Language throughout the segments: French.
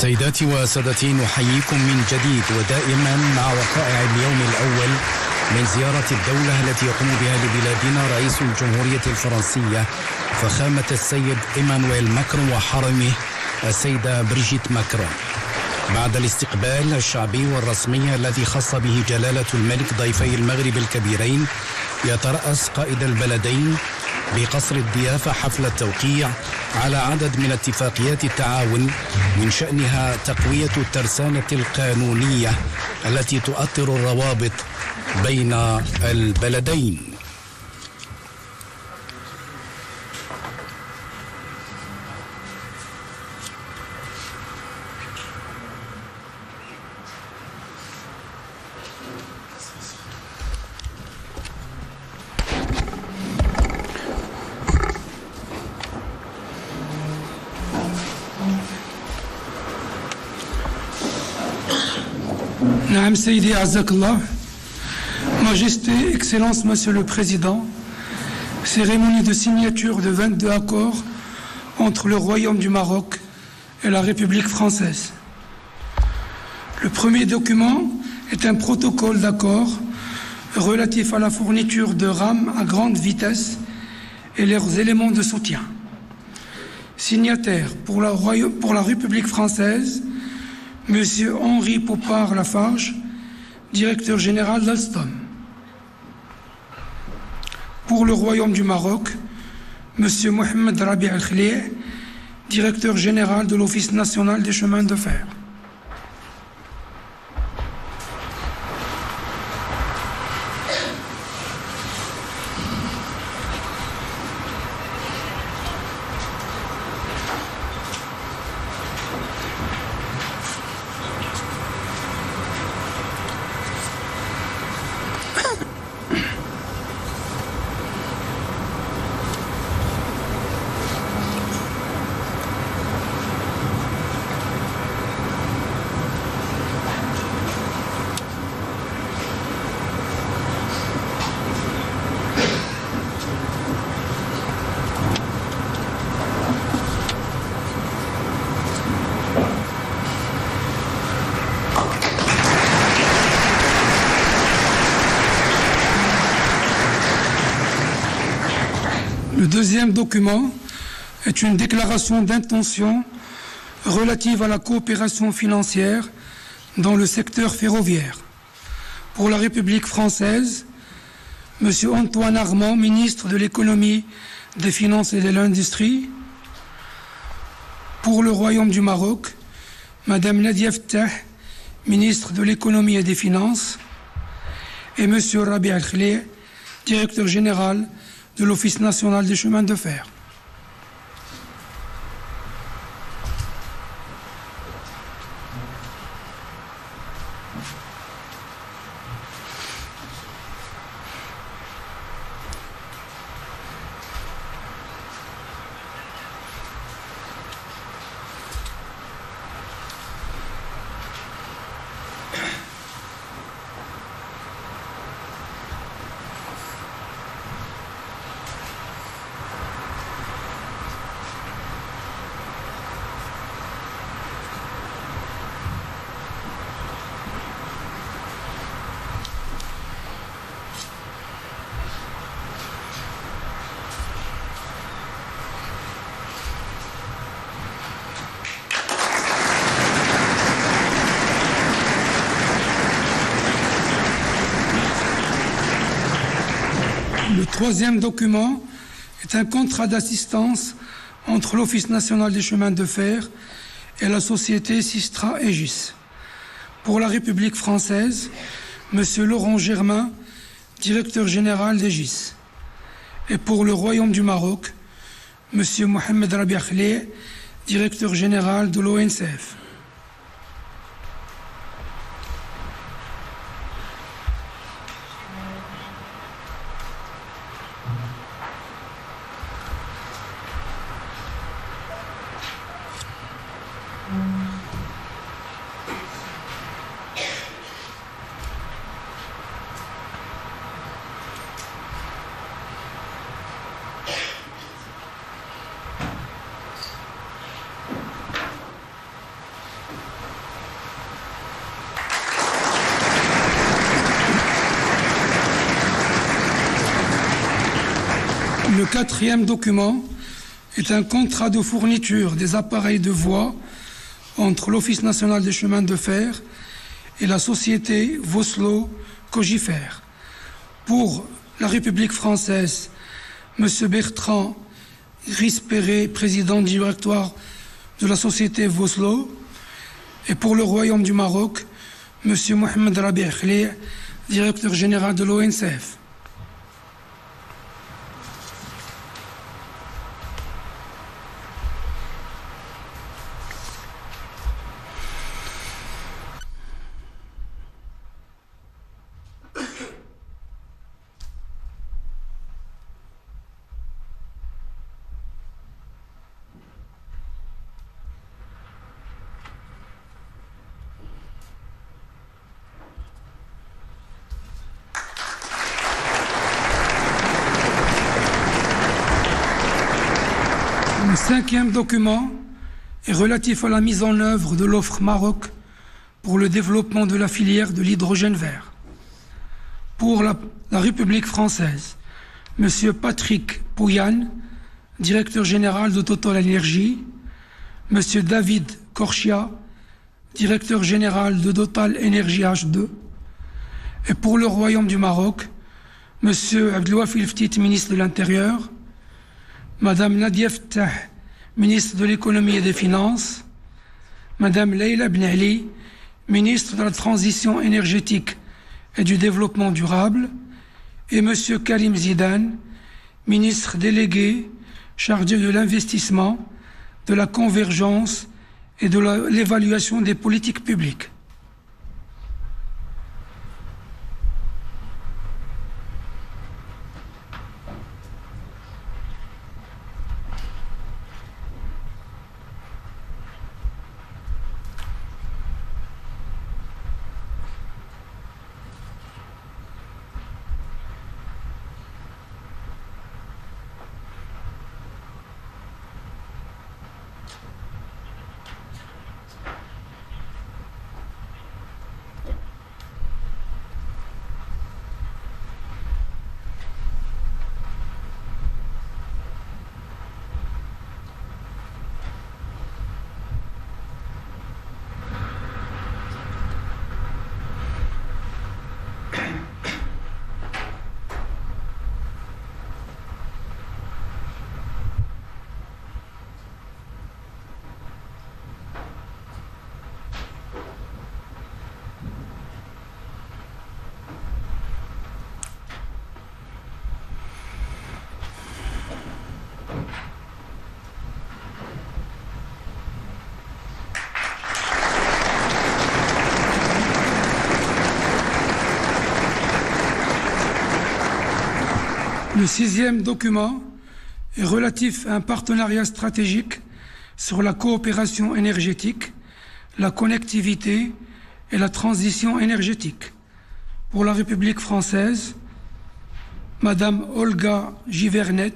سيداتي وسادتي، نحييكم من جديد ودائما مع وقائع اليوم الأول من زيارة الدولة التي يقوم بها لبلادنا رئيس الجمهورية الفرنسية فخامة السيد إيمانويل ماكرون وحرمه السيدة بريجيت ماكرون. بعد الاستقبال الشعبي والرسمي الذي خص به جلالة الملك ضيفي المغرب الكبيرين، يترأس قائد البلدين بقصر الضيافة حفل التوقيع على عدد من اتفاقيات التعاون من شأنها تقوية الترسانة القانونية التي تؤطر الروابط بين البلدين. Naam Seydi Azakallah, Majesté, Excellence, Monsieur le Président, cérémonie de signature de 22 accords entre le Royaume du Maroc et la République française. Le premier document est un protocole d'accord relatif à la fourniture de rames à grande vitesse et leurs éléments de soutien. Signataire pour la République française, Monsieur Henri Popard-Lafarge, directeur général d'Alstom. Pour le Royaume du Maroc, Monsieur Mohamed Rabi Al-Khlih, directeur général de l'Office national des chemins de fer. Le deuxième document est une déclaration d'intention relative à la coopération financière dans le secteur ferroviaire. Pour la République française, M. Antoine Armand, ministre de l'économie, des finances et de l'industrie. Pour le Royaume du Maroc, Mme Nadia Ftah, ministre de l'économie et des finances, et M. Rabi Al-Khlih, directeur général de l'Office national des chemins de fer. Le troisième document est un contrat d'assistance entre l'Office national des chemins de fer et la société Sistra Aegis. Pour la République française, M. Laurent Germain, directeur général d'Aegis. Et pour le Royaume du Maroc, M. Mohamed Rabi Al-Khlih, directeur général de l'ONCF. Le quatrième document est un contrat de fourniture des appareils de voie entre l'Office national des chemins de fer et la société Vossloh-Cogifère. Pour la République française, M. Bertrand Grispéré, président du directoire de la société Vossloh, et pour le Royaume du Maroc, M. Mohamed Rabi Khlih, directeur général de l'ONCF. Le cinquième document est relatif à la mise en œuvre de l'offre Maroc pour le développement de la filière de l'hydrogène vert. Pour la République française, M. Patrick Pouyanné, directeur général de Total Energy, M. David Corchia, directeur général de Total Energy H2, et pour le Royaume du Maroc, M. Abdelwafil Ftit, ministre de l'Intérieur, Madame Nadia Ftah, ministre de l'Économie et des Finances, Madame Leila Ben Ali, ministre de la Transition énergétique et du Développement durable, et Monsieur Karim Zidane, ministre délégué chargé de l'investissement, de la convergence et de l'évaluation des politiques publiques. Le sixième document est relatif à un partenariat stratégique sur la coopération énergétique, la connectivité et la transition énergétique. Pour la République française, Madame Olga Givernet,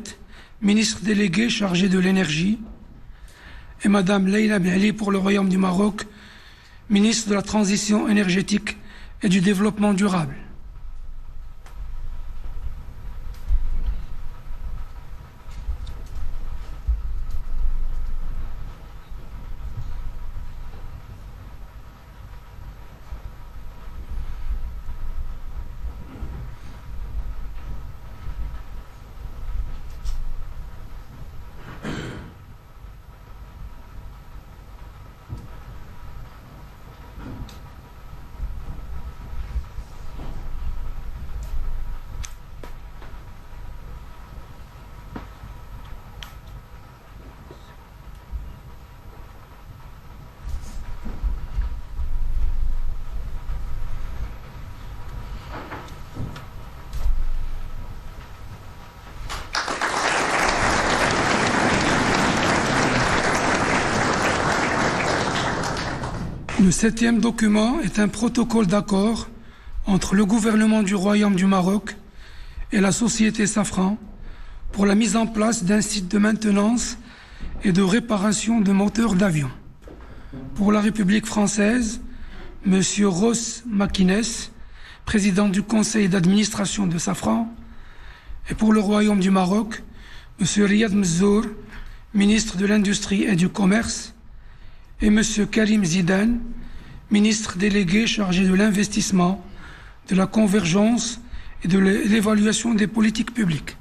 ministre déléguée chargée de l'énergie, et Madame Leila Ben Ali pour le Royaume du Maroc, ministre de la Transition énergétique et du Développement durable. Le septième document est un protocole d'accord entre le gouvernement du Royaume du Maroc et la société Safran pour la mise en place d'un site de maintenance et de réparation de moteurs d'avion. Pour la République française, M. Ross Makines, président du conseil d'administration de Safran, et pour le Royaume du Maroc, M. Riyad Mzour, ministre de l'Industrie et du Commerce, et M. Karim Zidane, ministre délégué chargé de l'investissement, de la convergence et de l'évaluation des politiques publiques.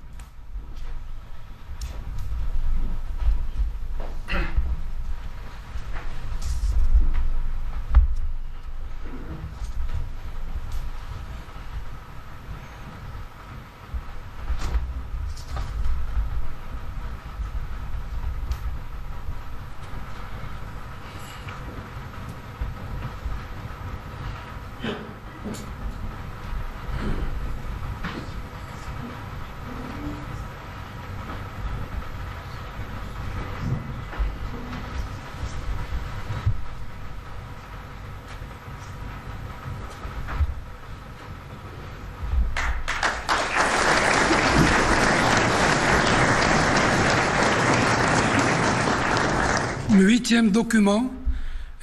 Le 8e document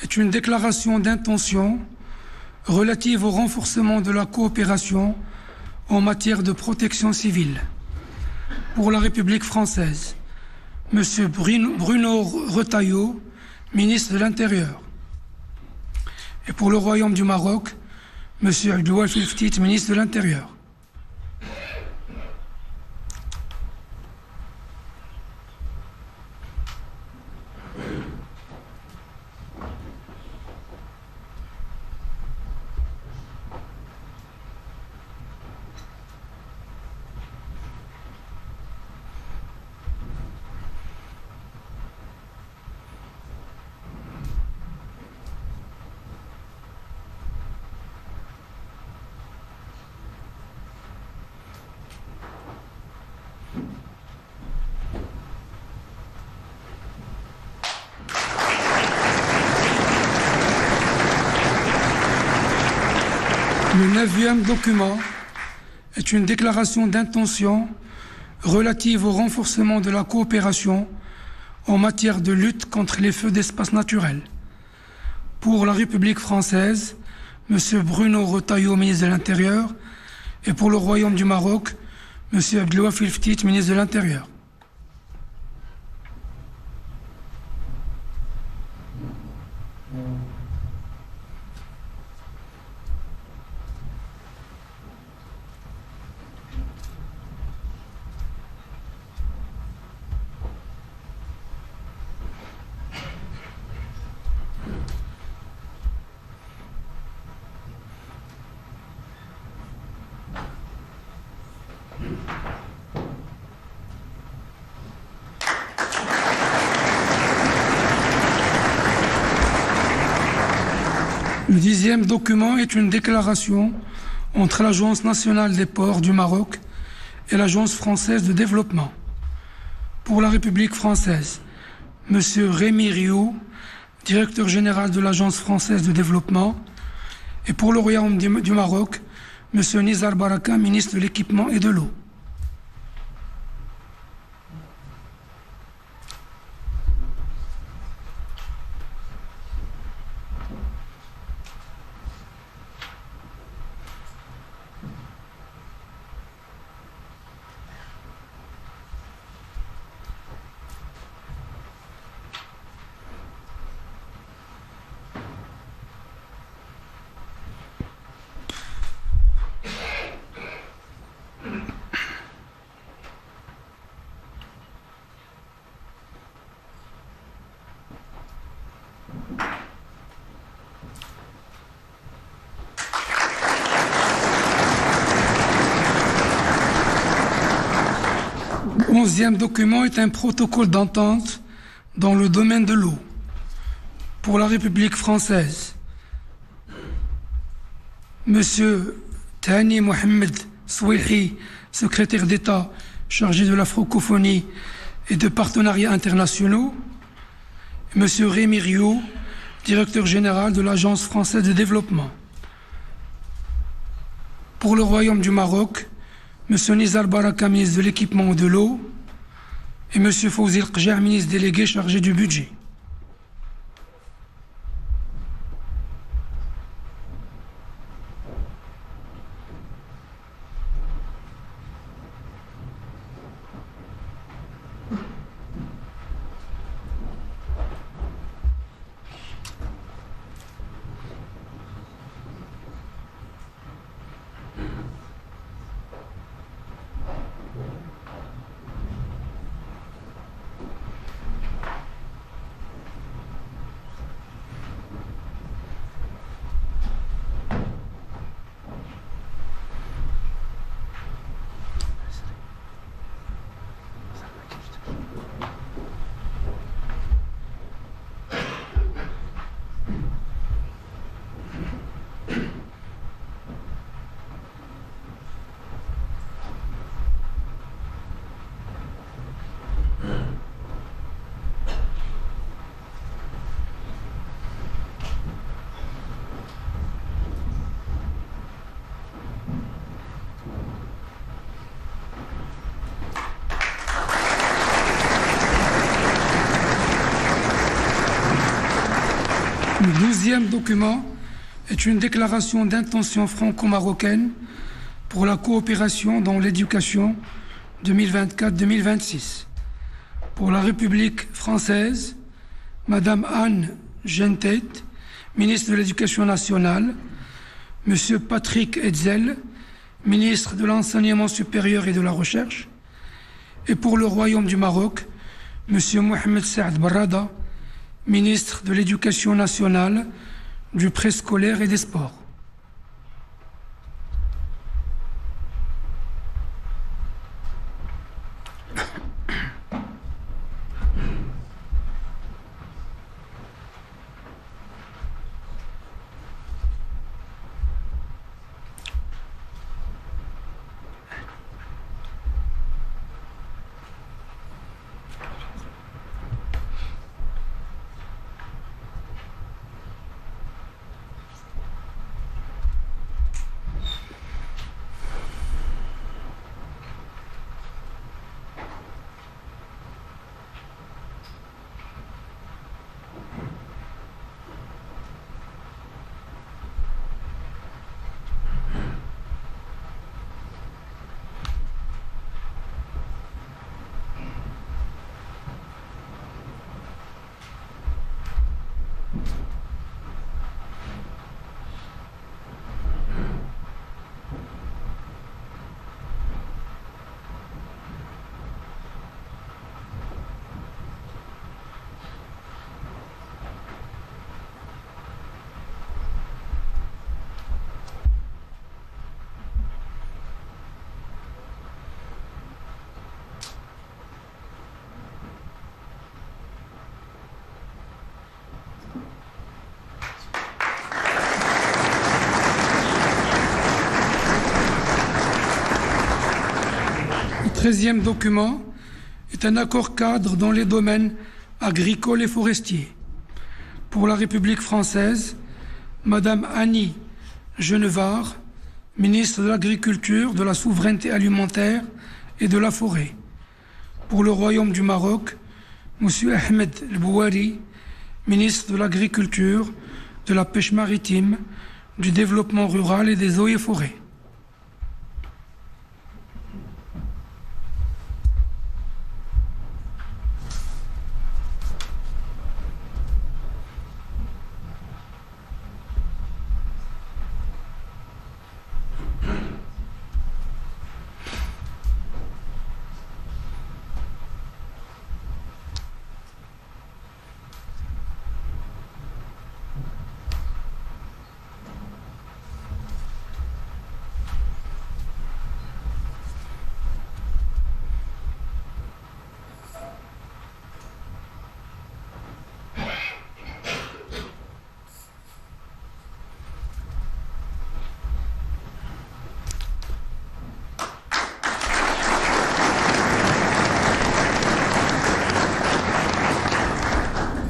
est une déclaration d'intention relative au renforcement de la coopération en matière de protection civile. Pour la République française, M. Bruno Retailleau, ministre de l'Intérieur. Et pour le Royaume du Maroc, M. Abdel Ftit, ministre de l'Intérieur. Le 9e document est une déclaration d'intention relative au renforcement de la coopération en matière de lutte contre les feux d'espace naturel. Pour la République française, M. Bruno Retailleau, ministre de l'Intérieur, et pour le Royaume du Maroc, M. Abdel Ftit, ministre de l'Intérieur. Le 10e document est une déclaration entre l'Agence nationale des ports du Maroc et l'Agence française de développement. Pour la République française, M. Rémi Rioux, directeur général de l'Agence française de développement, et pour le Royaume du Maroc, M. Nizar Baraka, ministre de l'équipement et de l'eau. Le 11e document est un protocole d'entente dans le domaine de l'eau. Pour la République française, M. Thani Mohamed Souihi, secrétaire d'État chargé de la francophonie et de partenariats internationaux, et M. Rémi Rioux, directeur général de l'Agence française de développement. Pour le Royaume du Maroc, M. Nizar Baraka, ministre de l'équipement et de l'eau, et M. Fawzi El-Qja, ministre délégué chargé du budget. Le 12e document est une déclaration d'intention franco-marocaine pour la coopération dans l'éducation 2024-2026. Pour la République française, Madame Anne Gentet, ministre de l'Éducation nationale, Monsieur Patrick Hetzel, ministre de l'Enseignement supérieur et de la Recherche, et pour le Royaume du Maroc, Monsieur Mohamed Saad Barrada, ministre de l'Éducation nationale, du préscolaire et des sports. Le 13e document est un accord cadre dans les domaines agricoles et forestiers. Pour la République française, Madame Annie Genevard, ministre de l'Agriculture, de la Souveraineté alimentaire et de la Forêt. Pour le Royaume du Maroc, Monsieur Ahmed El Bouari, ministre de l'Agriculture, de la Pêche maritime, du Développement rural et des eaux et forêts.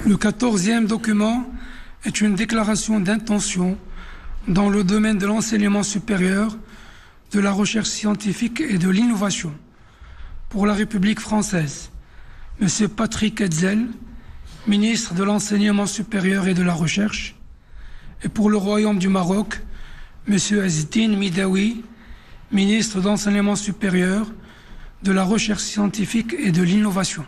Le 14e document est une déclaration d'intention dans le domaine de l'enseignement supérieur, de la recherche scientifique et de l'innovation. Pour la République française, Monsieur Patrick Hetzel, ministre de l'Enseignement supérieur et de la Recherche, et pour le Royaume du Maroc, Monsieur Azdine Midawi, ministre de l'Enseignement supérieur, de la Recherche scientifique et de l'innovation.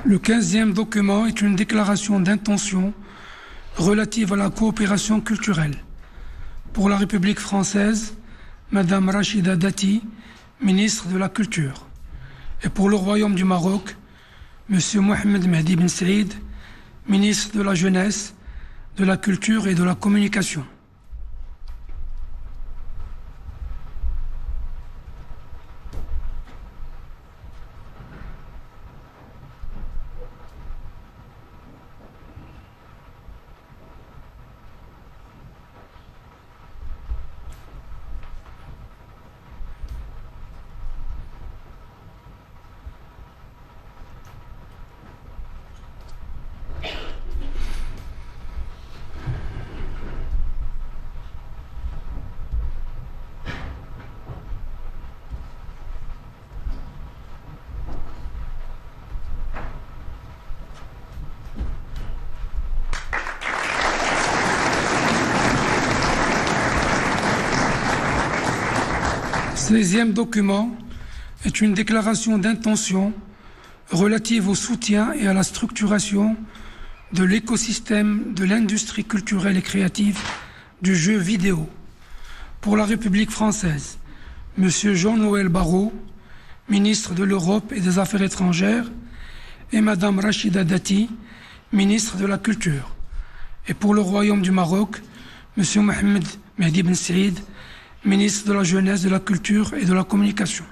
Le 15e document est une déclaration d'intention relative à la coopération culturelle. Pour la République française, Madame Rachida Dati, ministre de la Culture. Et pour le Royaume du Maroc, Monsieur Mohamed Mehdi Ben Saïd, ministre de la Jeunesse, de la Culture et de la Communication. Ce 16e document est une déclaration d'intention relative au soutien et à la structuration de l'écosystème de l'industrie culturelle et créative du jeu vidéo. Pour la République française, M. Jean-Noël Barrot, ministre de l'Europe et des Affaires étrangères, et Mme Rachida Dati, ministre de la Culture. Et pour le Royaume du Maroc, M. Mohamed Mehdi Ben Saïd, ministre de la Jeunesse, de la Culture et de la Communication.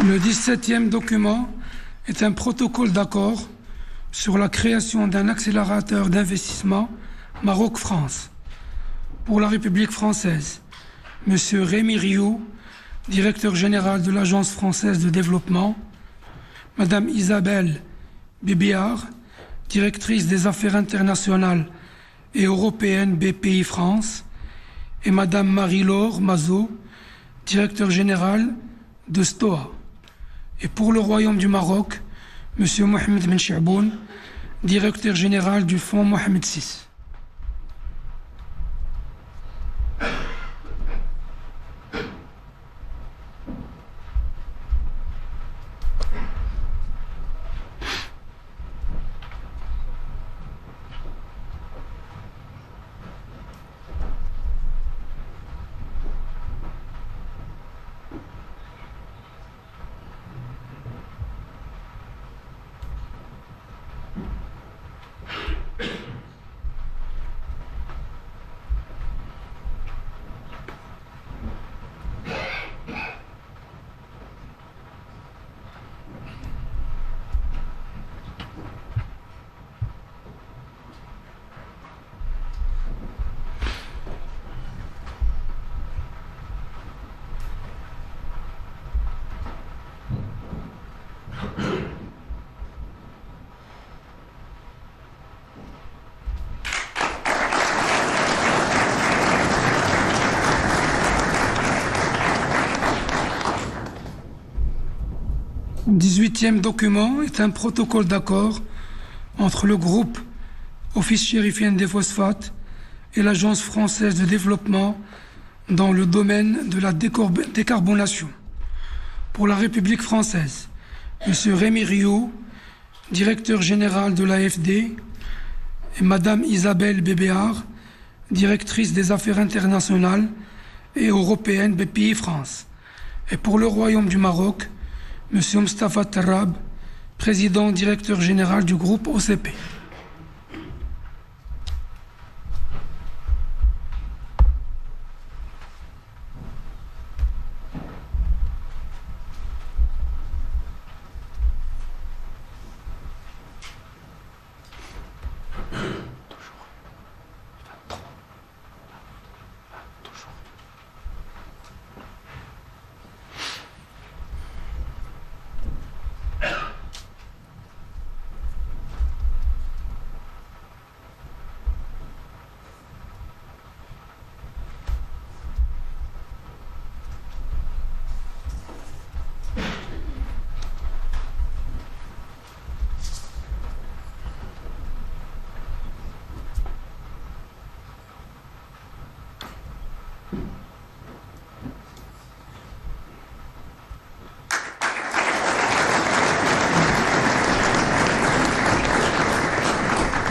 Le 17e document est un protocole d'accord sur la création d'un accélérateur d'investissement Maroc-France. Pour la République française, M. Rémi Rioux, directeur général de l'Agence française de développement, Mme Isabelle Bébéard, directrice des affaires internationales et européennes BPI France, et Mme Marie-Laure Mazot, directeur général de STOA. Et pour le Royaume du Maroc, M. Mohamed Ben Chaboun, directeur général du Fonds Mohamed VI. Le 18e document est un protocole d'accord entre le groupe Office chérifien des phosphates et l'Agence française de développement dans le domaine de la décarbonation. Pour la République française, M. Rémi Rioux, directeur général de l'AFD, et Madame Isabelle Bébéard, directrice des affaires internationales et européennes BPI France. Et pour le Royaume du Maroc, M. Mostafa Tarrab, président directeur général du groupe OCP.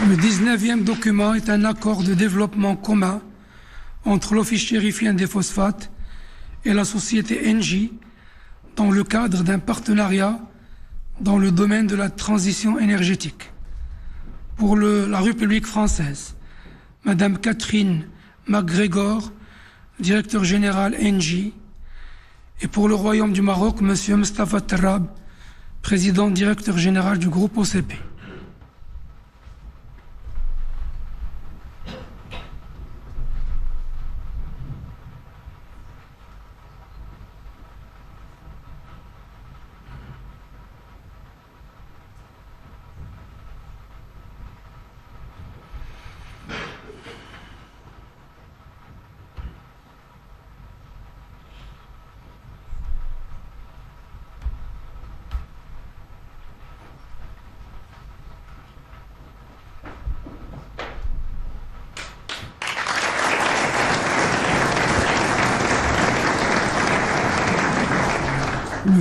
Le 19e document est un accord de développement commun entre l'Office chérifien des phosphates et la société Engie dans le cadre d'un partenariat dans le domaine de la transition énergétique. Pour la République française, Madame Catherine MacGregor, directeur général Engie, et pour le Royaume du Maroc, Monsieur Mostafa Tarrab, président directeur général du groupe OCP.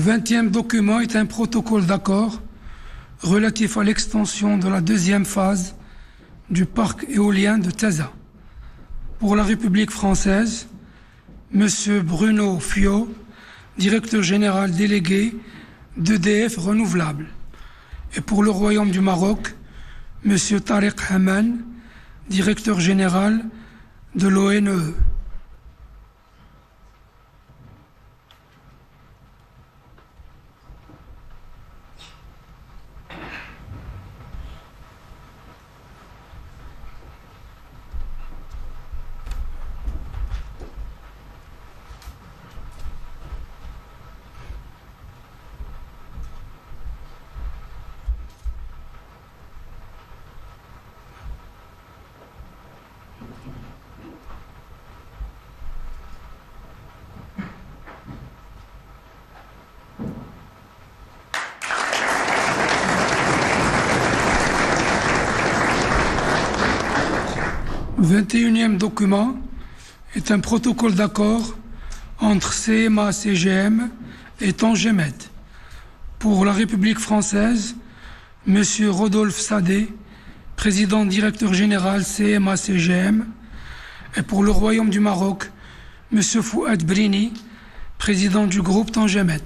Le 20e document est un protocole d'accord relatif à l'extension de la deuxième phase du parc éolien de Taza. Pour la République française, M. Bruno Fiot, directeur général délégué d'EDF Renouvelable. Et pour le Royaume du Maroc, M. Tariq Haman, directeur général de l'ONE. Le 21e document est un protocole d'accord entre CMA-CGM et Tangemed. Pour la République française, M. Rodolphe Sadé, président directeur général CMA-CGM, et pour le Royaume du Maroc, M. Fouad Brini, président du groupe Tangemed.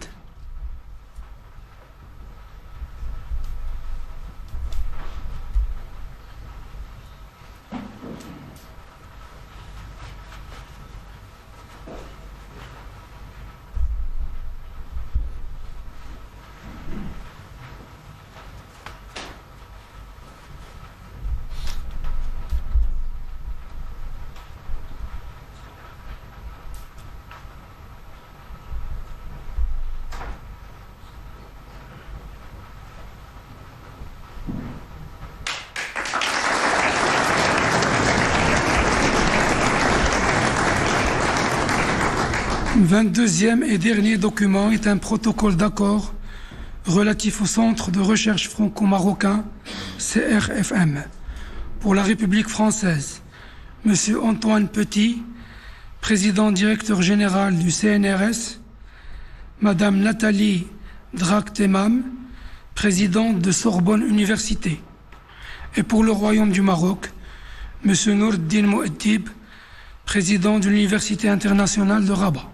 Le 22e et dernier document est un protocole d'accord relatif au Centre de recherche franco-marocain CRFM. Pour la République française, M. Antoine Petit, président directeur général du CNRS, Madame Nathalie Drac-Temam, présidente de Sorbonne Université. Et pour le Royaume du Maroc, M. Nourdine Mouaddib, président de l'Université internationale de Rabat.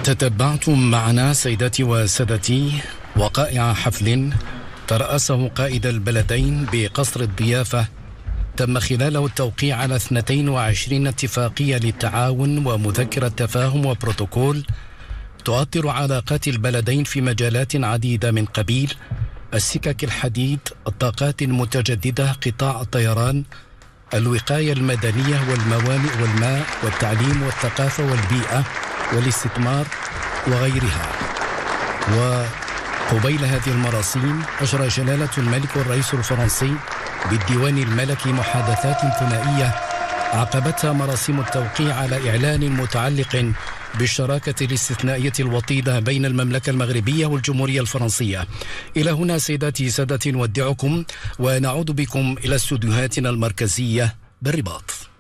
تتبعتم معنا سيداتي وسادتي وقائع حفل ترأسه قائد البلدين بقصر الضيافة تم خلاله التوقيع على 22 اتفاقية للتعاون ومذكرة تفاهم وبروتوكول تؤطر علاقات البلدين في مجالات عديدة من قبيل السكك الحديد، الطاقات المتجددة، قطاع الطيران، الوقاية المدنية والموانئ والماء والتعليم والثقافة والبيئة والاستثمار وغيرها. وقبيل هذه المراسيم أجرى جلالة الملك والرئيس الفرنسي بالديوان الملكي محادثات ثنائية عقبتها مراسيم التوقيع على إعلان متعلق بالشراكة الاستثنائية الوطيدة بين المملكة المغربية والجمهورية الفرنسية. إلى هنا سيداتي سادتي نودعكم ونعود بكم إلى استوديوهاتنا المركزية بالرباط.